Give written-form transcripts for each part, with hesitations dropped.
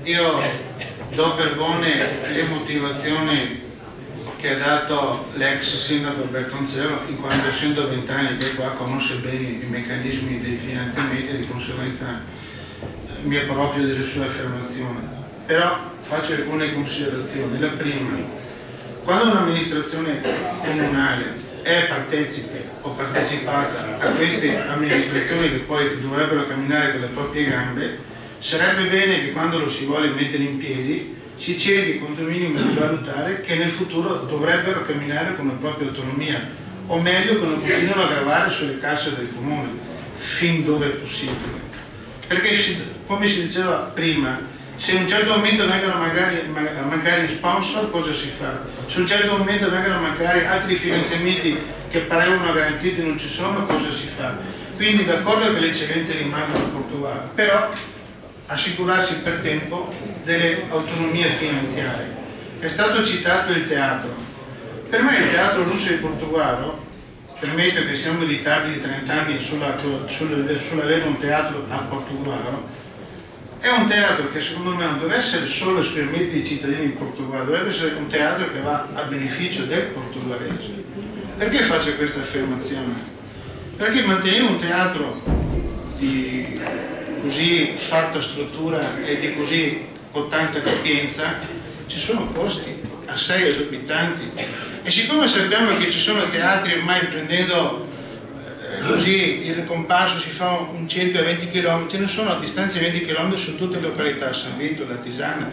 Io do per buone le motivazioni che ha dato l'ex sindaco Bertoncello, in quanto essendo 20 anni che qua conosce bene i meccanismi dei finanziamenti e di conseguenza mi approprio delle sue affermazioni. Però faccio alcune considerazioni. La prima, quando un'amministrazione comunale è partecipe o partecipata a queste amministrazioni che poi dovrebbero camminare con le proprie gambe, sarebbe bene che quando lo si vuole mettere in piedi si cerchi quanto minimo di valutare che nel futuro dovrebbero camminare con la propria autonomia, o meglio che non continuino a gravare sulle casse del comune, fin dove è possibile. Perché, come si diceva prima, se in un certo momento vengono a mancare sponsor, cosa si fa? Se in un certo momento vengono a mancare altri finanziamenti che parevano garantiti non ci sono, cosa si fa? Quindi d'accordo che le eccellenze rimangono a Portogruaro, però assicurarsi per tempo delle autonomie finanziarie. È stato citato il teatro. Per me il Teatro Russo di Portogruaro, permetto che siamo in ritardo di 30 anni sull'avere un teatro a Portogruaro, è un teatro che secondo me non deve essere solo esclusivamente dei cittadini di Portogruaro, dovrebbe essere un teatro che va a beneficio del portoguarese. Perché faccio questa affermazione? Perché mantenere un teatro di così fatta struttura e di così con tanta capienza ci sono costi assai esorbitanti, e siccome sappiamo che ci sono teatri ormai prendendo così il compasso si fa un circa 20 km, ce ne sono a distanza di 20 km su tutte le località, San Vito, Latisana,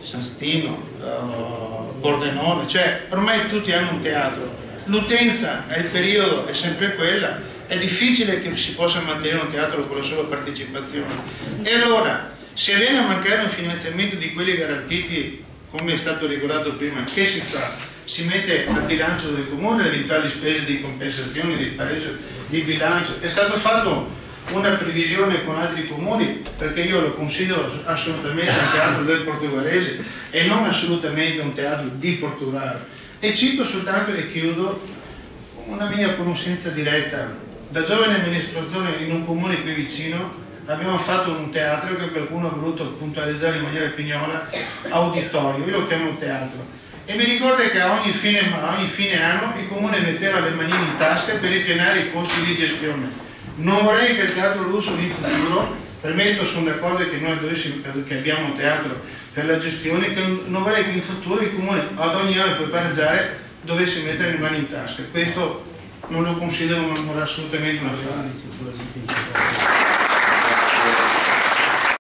San Stino, Bordenone, cioè ormai tutti hanno un teatro, l'utenza e il periodo è sempre quella, è difficile che si possa mantenere un teatro con la sola partecipazione. E allora, se viene a mancare un finanziamento di quelli garantiti, come è stato ricordato prima, che si fa? Si mette al bilancio del comune le eventuali spese di compensazione, di pareggio di bilancio. È stato fatto una previsione con altri comuni, perché io lo considero assolutamente un teatro del portoghese e non assolutamente un teatro di Portogruaro. E cito soltanto e chiudo una mia conoscenza diretta. Da giovane amministrazione in un comune qui vicino abbiamo fatto un teatro che qualcuno ha voluto puntualizzare in maniera pignola, auditorio, io lo chiamo teatro, e mi ricordo che a ogni fine anno il comune metteva le manine in tasca per ripianare i costi di gestione. Non vorrei che il Teatro Russo in futuro, permetto, sono d'accordo che noi che abbiamo un teatro per la gestione, che non vorrei che in futuro il comune ad ogni anno per pareggiare dovesse mettere le mani in tasca. Questo non lo considero assolutamente una